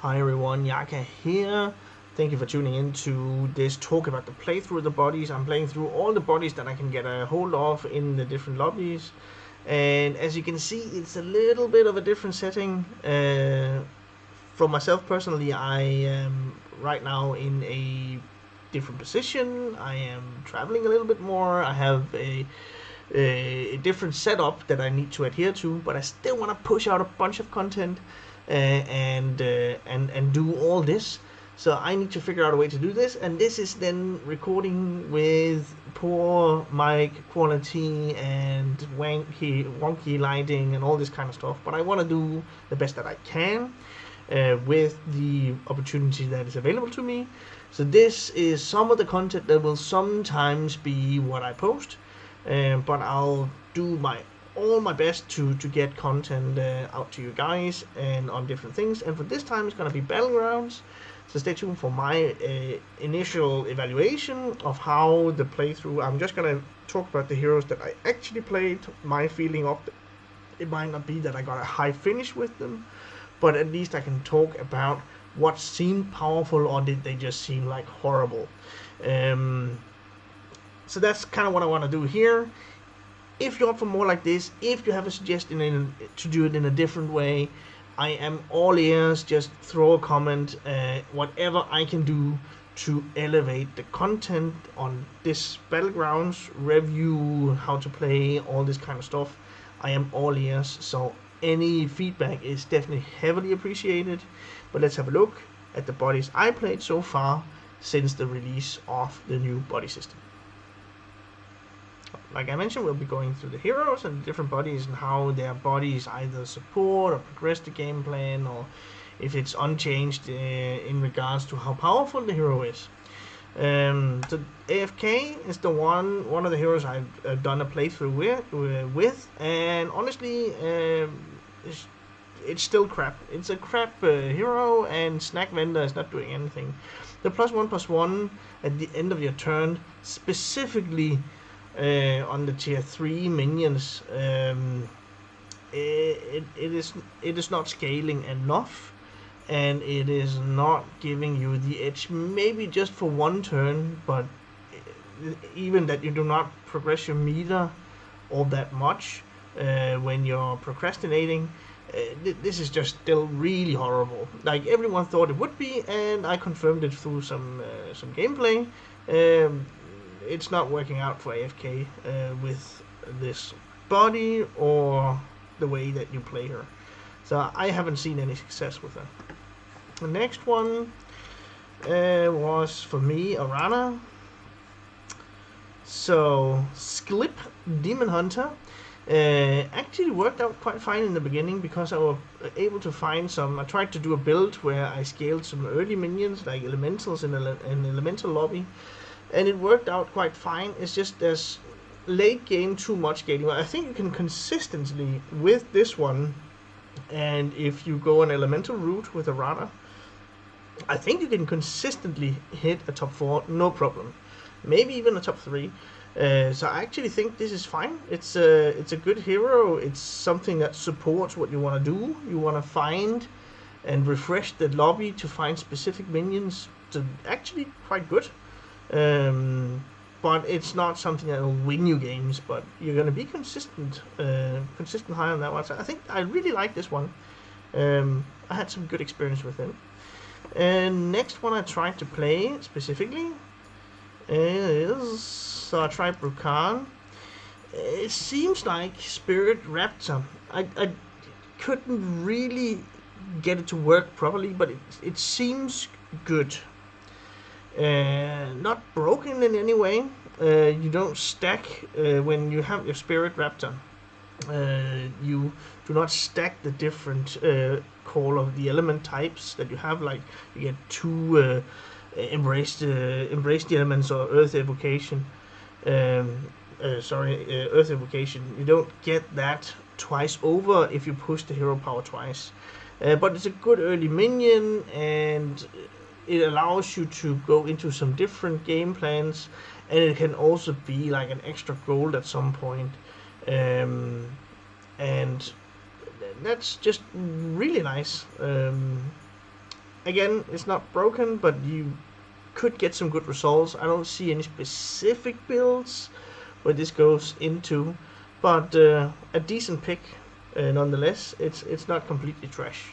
Hi everyone, Yacca here. Thank you for tuning in to this talk about the playthrough of the bodies. I'm playing through all the bodies that I can get a hold of in the different lobbies. And as you can see, it's a little bit of a different setting. For myself personally, I am right now in a different position. I am traveling a little bit more. I have a different setup that I need to adhere to, but I still want to push out a bunch of content and do all this. So I need to figure out a way to do this, and this is then recording with poor mic quality and wonky lighting and all this kind of stuff. But I want to do the best that I can with the opportunity that is available to me. So this is some of the content that will sometimes be what I post, but I'll do all my best to get content out to you guys and on different things. And for this time, it's going to be Battlegrounds. So stay tuned for my initial evaluation of how the playthrough. I'm just going to talk about the heroes that I actually played. My feeling of it might not be that I got a high finish with them, but at least I can talk about what seemed powerful or did they just seem like horrible. So that's kind of what I want to do here. If you're up for more like this, if you have a suggestion to do it in a different way, I am all ears. Just throw a comment, whatever I can do to elevate the content on this Battlegrounds, review, how to play, all this kind of stuff. I am all ears, so any feedback is definitely heavily appreciated. But let's have a look at the bodies I played so far since the release of the new body system. Like I mentioned, we'll be going through the heroes and the different bodies and how their bodies either support or progress the game plan, or if it's unchanged in regards to how powerful the hero is. So AFK is the one of the heroes I've done a playthrough with, and honestly, it's still crap. It's a crap hero, and Snack Vanda is not doing anything. The +1/+1 at the end of your turn, specifically on the tier 3 minions, it is not scaling enough, and it is not giving you the edge. Maybe just for one turn, but even that, you do not progress your meter all that much when you're procrastinating. This is just still really horrible. Like everyone thought it would be, and I confirmed it through some gameplay. It's not working out for AFK with this body or the way that you play her. So I haven't seen any success with her. The next one was for me Arana. So Sklip Demon Hunter actually worked out quite fine in the beginning because I was able to find some. I tried to do a build where I scaled some early minions like elementals in an elemental lobby, and it worked out quite fine. It's just there's late game too much scaling. I think you can consistently with this one, and if you go an elemental route with Arana, I think you can consistently hit a top 4, no problem. Maybe even a top 3. So I actually think this is fine. It's a good hero. It's something that supports what you want to do. You want to find and refresh the lobby to find specific minions. So actually quite good. But it's not something that will win you games, but you're going to be consistent high on that one. So I think I really like this one. I had some good experience with him. And next one I tried to play specifically is, so I tried Trypkhan. It seems like Spirit Raptor. I couldn't really get it to work properly, but it seems good. Not broken in any way. You don't stack when you have your Spirit Raptor. You do not stack the different call of the element types that you have. Like you get 2 embrace the elements or Earth Evocation. Earth Evocation. You don't get that twice over if you push the hero power twice. But it's a good early minion, and it allows you to go into some different game plans, and it can also be like an extra gold at some point. And that's just really nice. again, it's not broken, but you could get some good results. I don't see any specific builds where this goes into, but a decent pick nonetheless. It's not completely trash.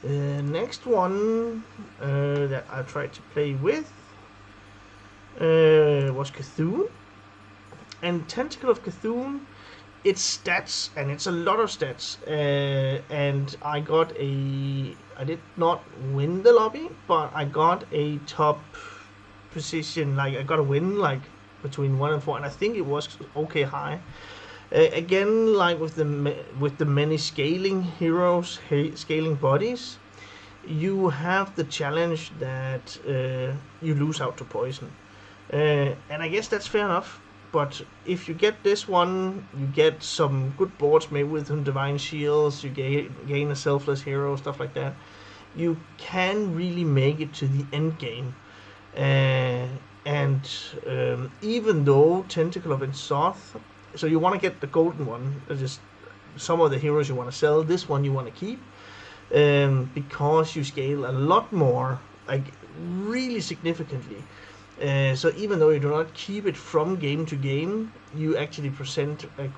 Next one that I tried to play with was Cthulhu. And Tentacle of Cthulhu, it's stats, and it's a lot of stats. And I did not win the lobby, but I got a top position. Like, I got a win, like, between 1 and 4, and I think it was okay high. Again, like with the many scaling heroes, scaling bodies, you have the challenge that you lose out to poison, and I guess that's fair enough. But if you get this one, you get some good boards maybe with some divine shields. You gain a selfless hero, stuff like that. You can really make it to the end game, and even though Tentacle of Insoth. So you want to get the golden one, just some of the heroes you want to sell. This one you want to keep, because you scale a lot more, like really significantly. So even though you do not keep it from game to game, you actually present a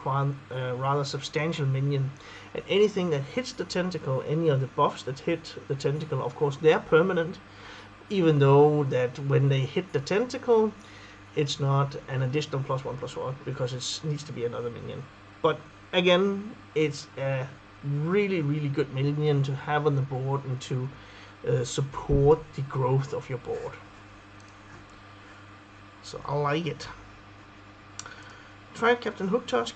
rather substantial minion. And anything that hits the tentacle, any of the buffs that hit the tentacle, of course they're permanent, even though that when they hit the tentacle, it's not an additional +1/+1 because it needs to be another minion. But again, it's a really, really good minion to have on the board and to support the growth of your board. So I like it. Tried Captain Hooktusk.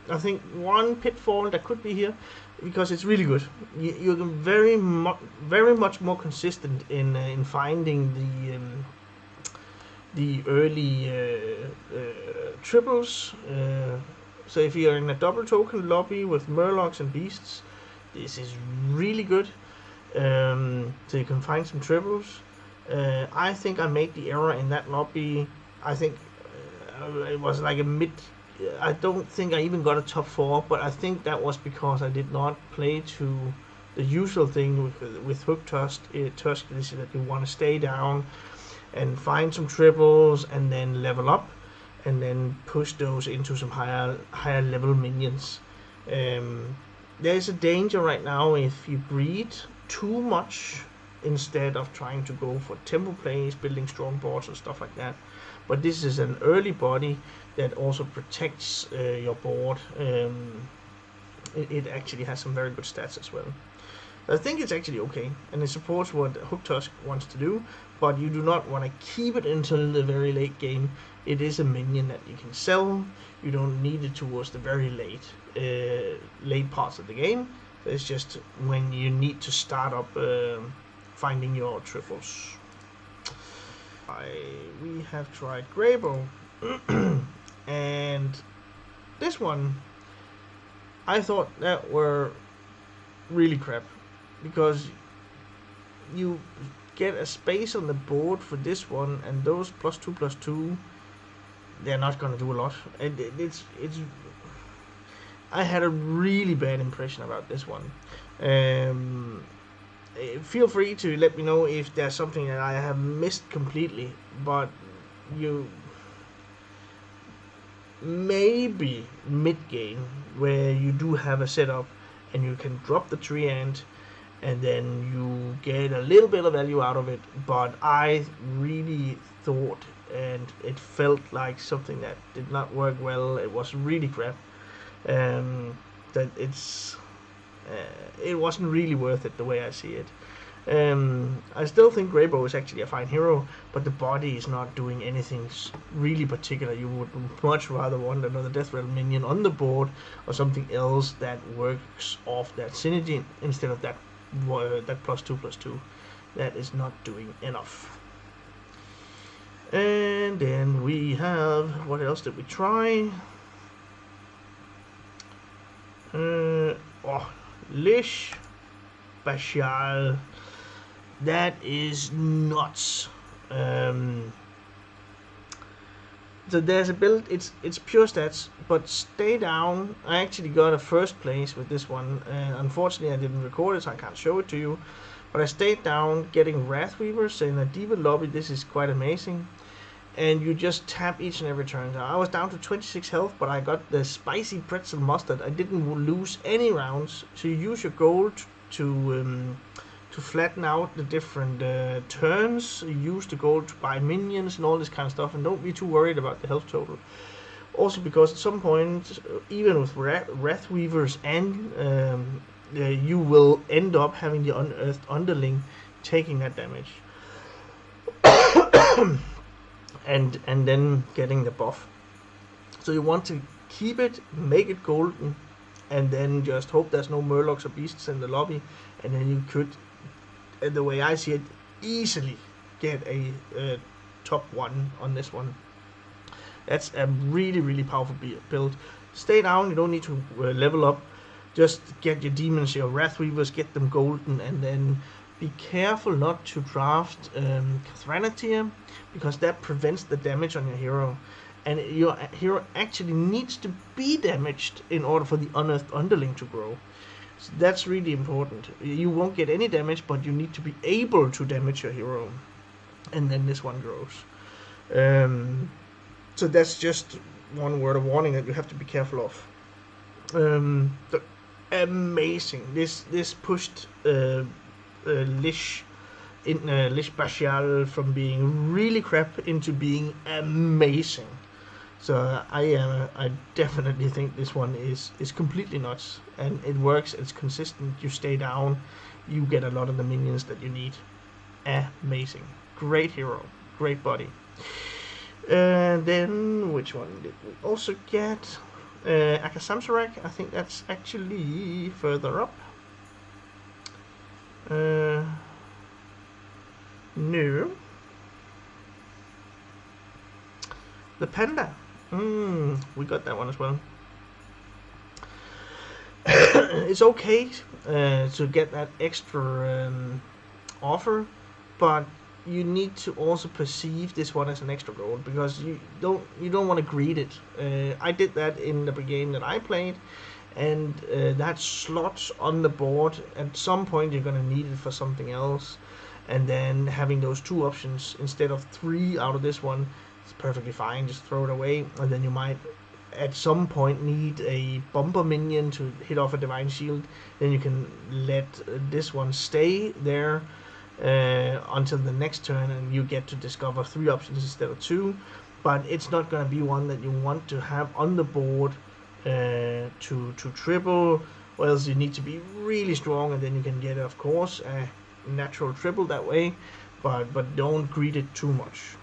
I think one pitfall that could be here, because it's really good. You're very much more consistent in finding the early triples. So if you're in a double token lobby with Murlocs and Beasts, this is really good. So you can find some triples. I think I made the error in that lobby. I think it was like a mid. I don't think I even got a top 4, but I think that was because I did not play to the usual thing with Hooktusk. Tusk is that you want to stay down and find some triples and then level up and then push those into some higher level minions. There's a danger right now if you breed too much instead of trying to go for tempo plays, building strong boards and stuff like that. But this is an early body that also protects your board. It actually has some very good stats as well. I think it's actually okay, and it supports what Hooktusk wants to do, but you do not want to keep it until the very late game. It is a minion that you can sell. You don't need it towards the very late parts of the game. It's just when you need to start up finding your triples. We have tried Greybow, and this one I thought that were really crap, because you get a space on the board for this one, and those +2/+2, they're not gonna do a lot. And it's I had a really bad impression about this one. Feel free to let me know if there's something that I have missed completely, but you maybe mid-game where you do have a setup and you can drop the tree ant and then you get a little bit of value out of it, but I really thought and it felt like something that did not work well. It was really crap. That it wasn't really worth it the way I see it. I still think Greybow is actually a fine hero, but the body is not doing anything really particular. You would much rather want another Death Rattle minion on the board or something else that works off that synergy instead of that +2/+2. That is not doing enough. And then we have, what else did we try? Lish Bashal. That is nuts. So there's a build, it's pure stats, but stay down. I actually got a first place with this one. Unfortunately, I didn't record it, so I can't show it to you. But I stayed down getting Wrathweavers in a Diva lobby. This is quite amazing. And you just tap each and every turn. So I was down to 26 health, but I got the spicy pretzel mustard. I didn't lose any rounds. So you use your gold to flatten out the different turns. You use the gold to buy minions and all this kind of stuff, and don't be too worried about the health total. Also, because at some point, even with Wrathweavers and you will end up having the unearthed underling taking that damage. and then getting the buff. So you want to keep it, make it golden, and then just hope there's no murlocs or beasts in the lobby, and then you could, the way I see it, easily get a top 1 on this one. That's a really, really powerful build. Stay down, you don't need to level up. Just get your demons, your Wrathweavers, get them golden, and then be careful not to draft Cthulhu, because that prevents the damage on your hero. And your hero actually needs to be damaged in order for the unearthed underling to grow. So that's really important. You won't get any damage, but you need to be able to damage your hero. And then this one grows. So that's just one word of warning that you have to be careful of. Amazing. This pushed Lish Bashal from being really crap into being amazing. So I definitely think this one is completely nuts, and it works. It's consistent. You stay down, you get a lot of the minions that you need. Amazing, great hero, great body. And then which one did we also get? Akasamsarak. I think that's actually further up. No. The panda. We got that one as well. It's okay to get that extra offer, but you need to also perceive this one as an extra gold, because you don't want to greed it. I did that in the game that I played, and that slots on the board. At some point you're going to need it for something else, and then having those 2 options instead of 3 out of this one, it's perfectly fine. Just throw it away, and then you might at some point need a bumper minion to hit off a divine shield. Then you can let this one stay there until the next turn, and you get to discover 3 options instead of 2. But it's not going to be one that you want to have on the board to triple, or else you need to be really strong, and then you can get, of course, a natural triple that way. But don't greed it too much,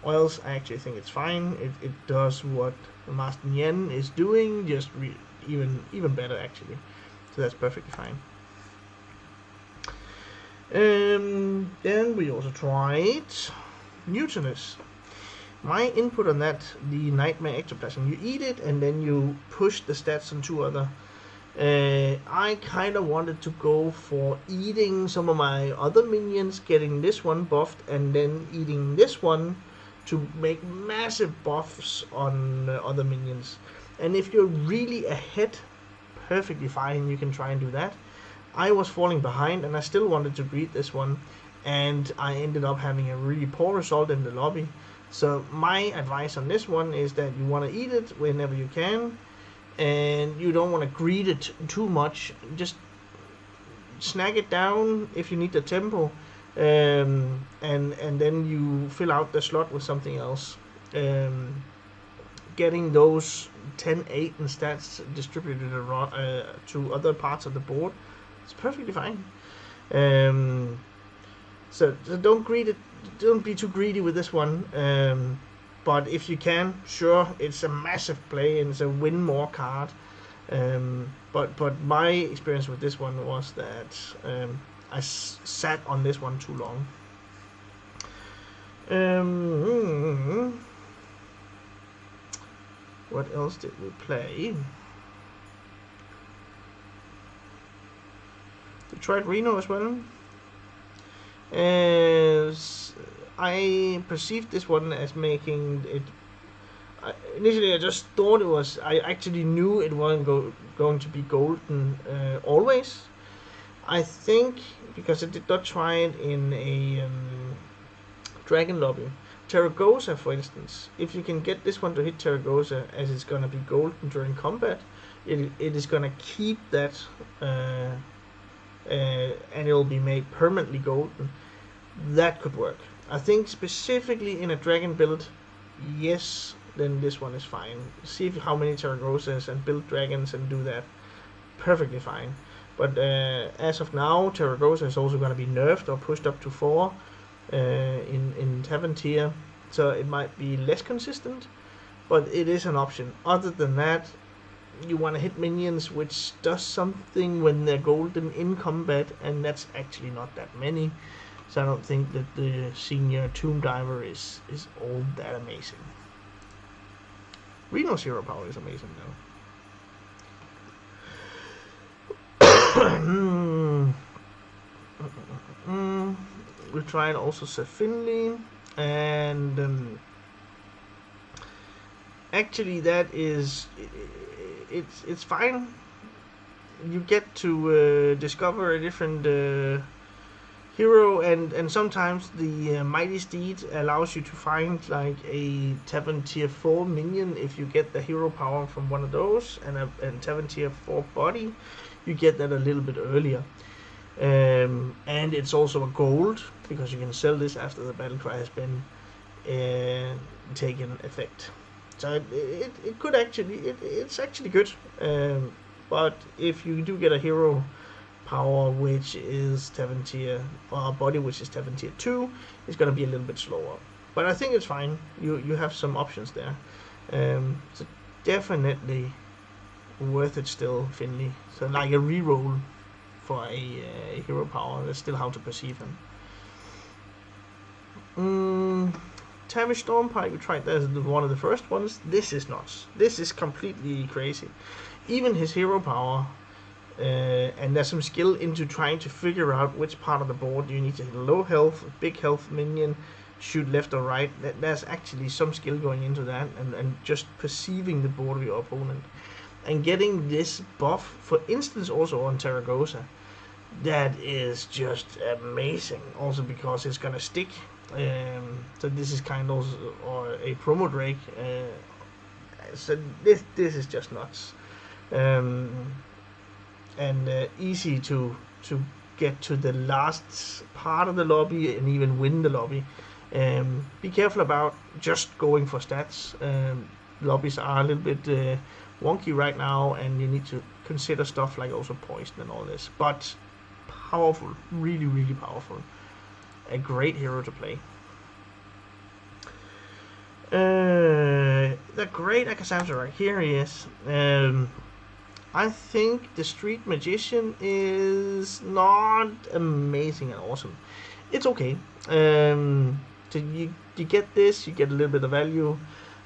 or else I actually think it's fine. It does what Master Yen is doing, just even better actually. So that's perfectly fine. Then we also tried Newtonis. My input on that, the Nightmare Ectoplasm. You eat it and then you push the stats on 2 other. I kind of wanted to go for eating some of my other minions, getting this one buffed, and then eating this one to make massive buffs on other minions. And if you're really ahead, perfectly fine, you can try and do that. I was falling behind, and I still wanted to greet this one, and I ended up having a really poor result in the lobby. So my advice on this one is that you want to eat it whenever you can, and you don't want to greed it too much. Just snag it down if you need the tempo, and then you fill out the slot with something else. Getting those 10-8 in stats distributed around, to other parts of the board, it's perfectly fine. So don't greed it. Don't be too greedy with this one. But if you can, sure, it's a massive play and it's a win more card. But my experience with this one was that I sat on this one too long. What else did we play? We tried Reno as well. I perceived this one as making it Initially I just thought it was. I actually knew it wasn't going to be golden always. I think because I did not try it in a dragon lobby. Terragosa, for instance, if you can get this one to hit Terragosa as it's gonna be golden during combat, it is gonna keep that, and it will be made permanently golden. That could work. I think specifically in a dragon build, yes, then this one is fine. See how many Terragosas and build dragons and do that. Perfectly fine. But as of now, Terragosa is also going to be nerfed or pushed up to 4 in Tavern tier, so it might be less consistent, but it is an option. Other than that, you want to hit minions which does something when they're golden in combat, and that's actually not that many. So I don't think that the senior Tomb Diver is all that amazing. Reno's hero power is amazing though. We tried also Sir Finlay, and actually that is it's fine. You get to discover a different hero, and sometimes the Mighty Steed allows you to find like a Tavern tier 4 minion if you get the hero power from one of those, and a Tavern tier 4 body, you get that a little bit earlier. And it's also a gold, because you can sell this after the battle cry has been taken effect. So it could actually, it's actually good. But if you do get a hero power which is Tavern tier, or a body which is Tavern tier 2, it's going to be a little bit slower. But I think it's fine. You have some options there. So definitely worth it still, Finlay. So like a reroll for a hero power. That's still how to perceive him. Tammy Storm Pike, we tried that as one of the first ones. This is nuts. This is completely crazy. Even his hero power, and there's some skill into trying to figure out which part of the board you need to hit. Low health, big health minion, shoot left or right. There's actually some skill going into that, and just perceiving the board of your opponent. And getting this buff, for instance, also on Terragosa, that is just amazing. Also because it's gonna stick. So this is kind of or a promo Drake. So this is just nuts, and easy to get to the last part of the lobby and even win the lobby. Be careful about just going for stats. Lobbies are a little bit wonky right now, and you need to consider stuff like also poison and all this. But powerful, really, really powerful. A great hero to play. The great Akasamsa, here he is. I think the Street Magician is not amazing and awesome. It's okay. So you get this, you get a little bit of value,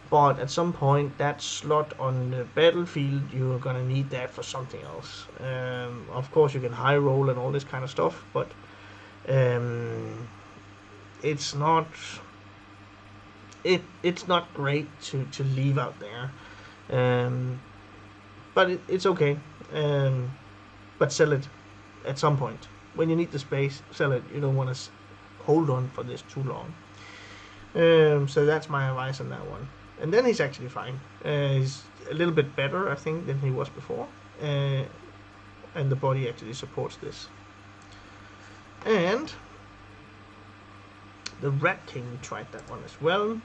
but at some point that slot on the battlefield, you're gonna need that for something else. Of course you can high roll and all this kind of stuff, but it's not great to leave out there. But it's okay. But sell it at some point. When you need the space, sell it. You don't want to hold on for this too long. So that's my advice on that one. And then he's actually fine. He's a little bit better, I think, than he was before. And the body actually supports this. And the Rat King tried that one as well.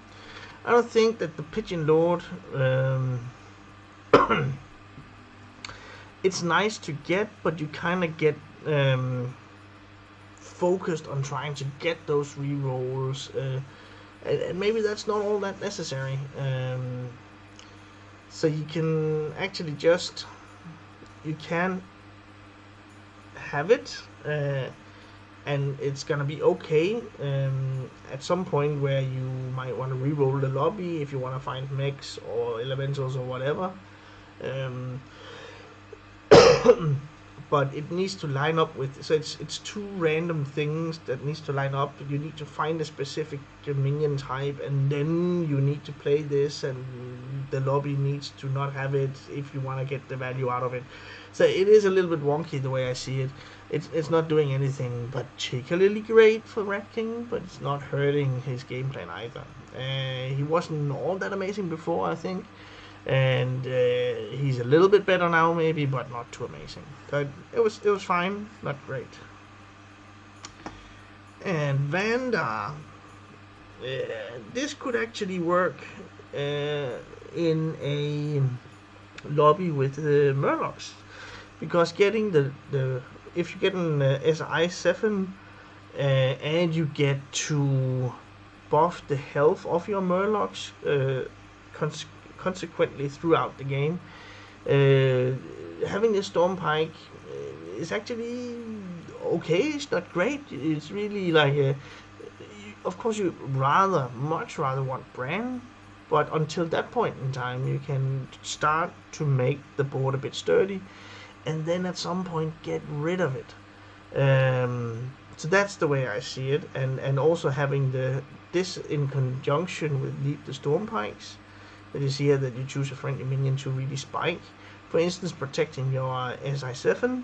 I don't think that the Pigeon Lord... it's nice to get, but you kind of get focused on trying to get those rerolls, and maybe that's not all that necessary. So you can actually just, you can have it, and it's gonna be okay at some point where you might want to reroll the lobby if you want to find mechs or elementals or whatever. but it needs to line up with, so it's two random things that needs to line up. You need to find a specific minion type, and then you need to play this, and the lobby needs to not have it if you want to get the value out of it. So it is a little bit wonky the way I see it. It's not doing anything particularly great for Rat King, but it's not hurting his game plan either. He wasn't all that amazing before, I think, and he's a little bit better now maybe, but not too amazing. So it was fine, not great. And Vanda, this could actually work in a lobby with the Murlocs, because getting the if you get an SI7 and you get to buff the health of your Murlocs consequently throughout the game, having a Storm Pike is actually okay. It's not great. It's really like of course you much rather want Bran, but until that point in time you can start to make the board a bit sturdy, and then at some point get rid of it. So that's the way I see it, and also having this in conjunction with Lead the Storm Pikes. That is here that you choose a friendly minion to really spike. For instance, protecting your SI7,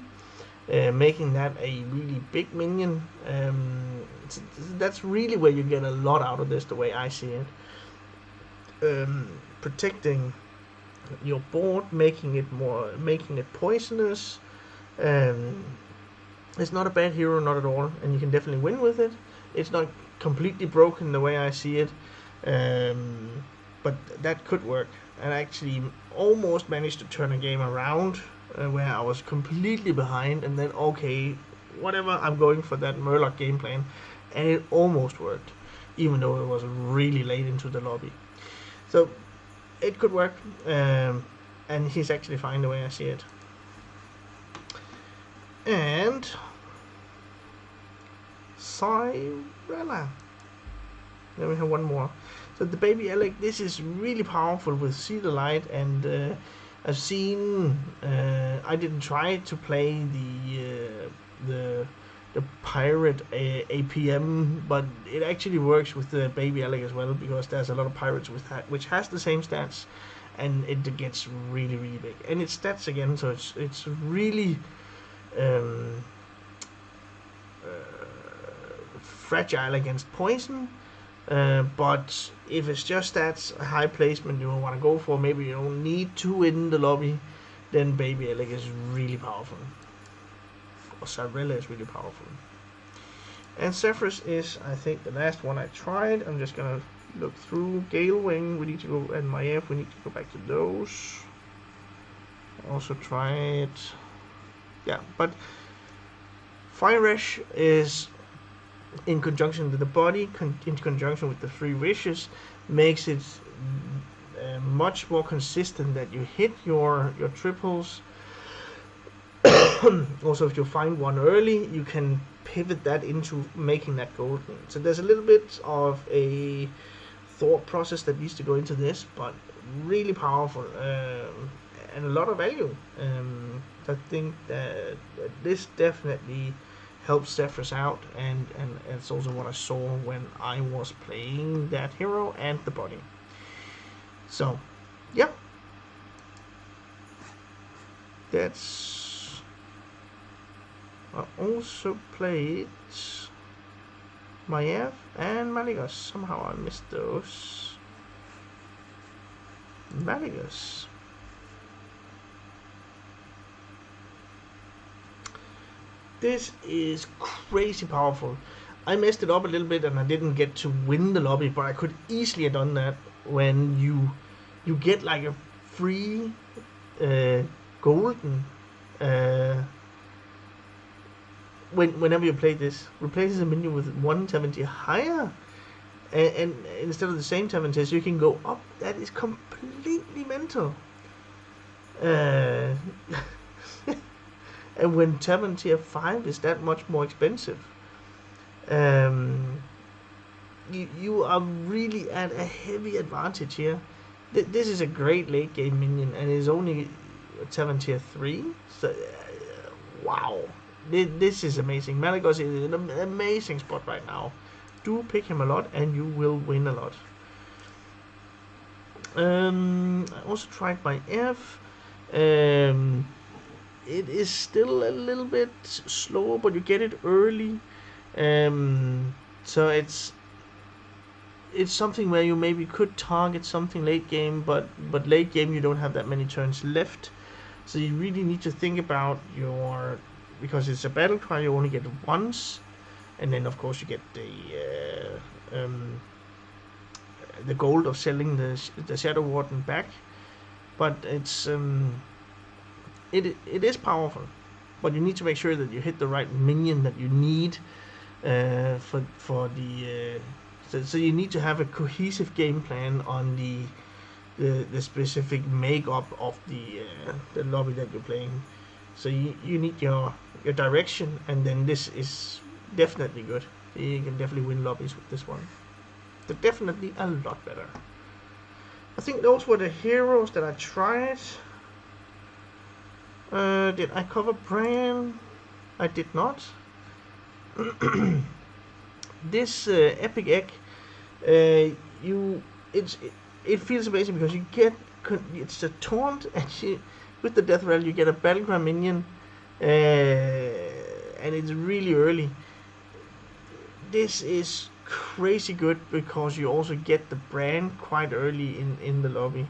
making that a really big minion. So that's really where you get a lot out of this, the way I see it. Protecting your board, making it poisonous. It's not a bad hero, not at all, and you can definitely win with it. It's not completely broken the way I see it, but that could work. And I actually almost managed to turn a game around where I was completely behind, and then okay, whatever, I'm going for that Murloc game plan, and it almost worked, even though it was really late into the lobby. So it could work, and he's actually fine the way I see it. And Cyrella. Then we have one more. So the baby Eleg, this is really powerful with See the Light, and I've seen. I didn't try to play the pirate APM, but it actually works with the baby Eleg as well, because there's a lot of pirates with which has the same stats, and it gets really big. And it's stats again, so it's really fragile against poison. But if it's just stats, a high placement you want to go for, maybe you don't need to win the lobby, then baby Eleg is really powerful. Or Cyrella is really powerful. And Zephyrus is, I think, the last one I tried. I'm just gonna look through. Galewing, we need to go, and Maiev, we need to go back to those. Also tried, yeah, but Firesh is in conjunction with the body, in conjunction with the 3 wishes, makes it much more consistent that you hit your triples. Also, if you find one early, you can pivot that into making that golden. So there's a little bit of a thought process that needs to go into this, but really powerful, and a lot of value. I think that this definitely helps Zephyrus out, and it's also what I saw when I was playing that hero and the body. So, yeah. That's... I also played Maiev and Malagas. Somehow I missed those. Malagas. This is crazy powerful. I messed it up a little bit and I didn't get to win the lobby, but I could easily have done that when you get like a free golden whenever you play this. Replaces a minion with 170 higher, and instead of the same 70, you can go up. That is completely mental. And when 70 5 is that much more expensive, you are really at a heavy advantage here. This is a great late game minion, and is only 70 3. So wow, this is amazing. Malagas is an amazing spot right now. Do pick him a lot and you will win a lot. I also tried my F. It is still a little bit slower, but you get it early. So it's something where you maybe could target something late game, but late game you don't have that many turns left. So you really need to think about your, because it's a battle cry, you only get it once, and then of course you get the gold of selling the Shadow Warden back. But it's it is powerful, but you need to make sure that you hit the right minion that you need for the. So you need to have a cohesive game plan on the specific makeup of the lobby that you're playing. So you need your direction, and then this is definitely good. You can definitely win lobbies with this one. They're definitely a lot better. I think those were the heroes that I tried. Did I cover Bran? I did not. This epic egg, it feels amazing because you get, it's a taunt, and with the death rattle you get a Battleground minion, and it's really early. This is crazy good because you also get the brand quite early in the lobby.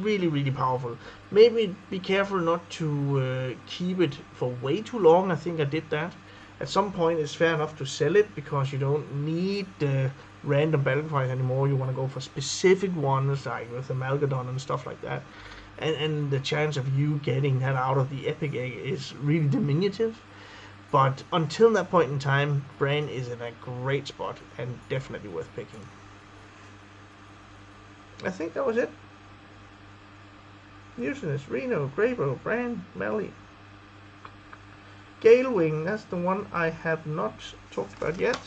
Really powerful. Maybe be careful not to keep it for way too long. I think I did that. At some point it's fair enough to sell it because you don't need the random battle cries anymore. You want to go for specific ones like with the Malgadon and stuff like that, and the chance of you getting that out of the epic egg is really diminutive. But until that point in time, Bran is in a great spot and definitely worth picking. I think that was it. Newtonis, Reno, Greybow, Bran, Melly. Galewing, that's the one I have not talked about yet.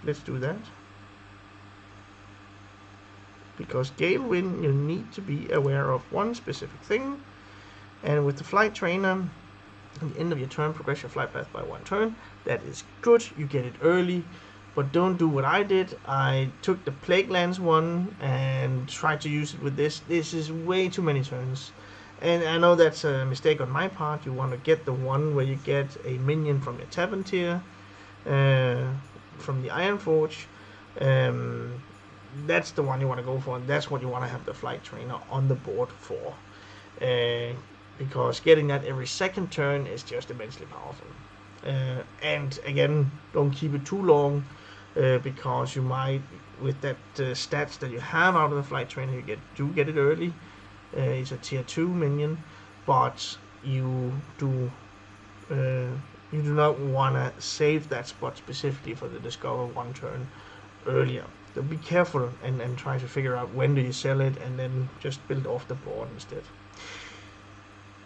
Let's do that. Because Galewing, you need to be aware of one specific thing. And with the Flight Trainer, at the end of your turn, progress your flight path by 1 turn. That is good, you get it early. But don't do what I did. I took the Plague Lands one and tried to use it with this. This is way too many turns. And I know that's a mistake on my part. You want to get the one where you get a minion from your Tavern tier, from the Iron Forge. That's the one you want to go for, and that's what you want to have the Flight Trainer on the board for. Because getting that every second turn is just immensely powerful. And again, don't keep it too long. Because you might, with that stats that you have out of the Flight Trainer, you get it early. It's a tier 2 minion, but you do not want to save that spot specifically for the Discover 1 turn earlier. So be careful and try to figure out when do you sell it, and then just build off the board instead.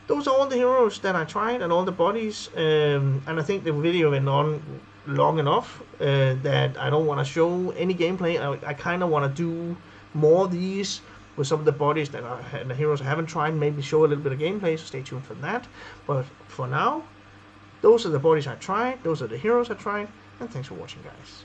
Those are all the heroes that I tried and all the bodies, and I think the video went on long enough that I don't want to show any gameplay. I kind of want to do more of these with some of the bodies that and the heroes I haven't tried, maybe show a little bit of gameplay, so stay tuned for that. But for now, those are the bodies I tried, those are the heroes I tried, and thanks for watching, guys.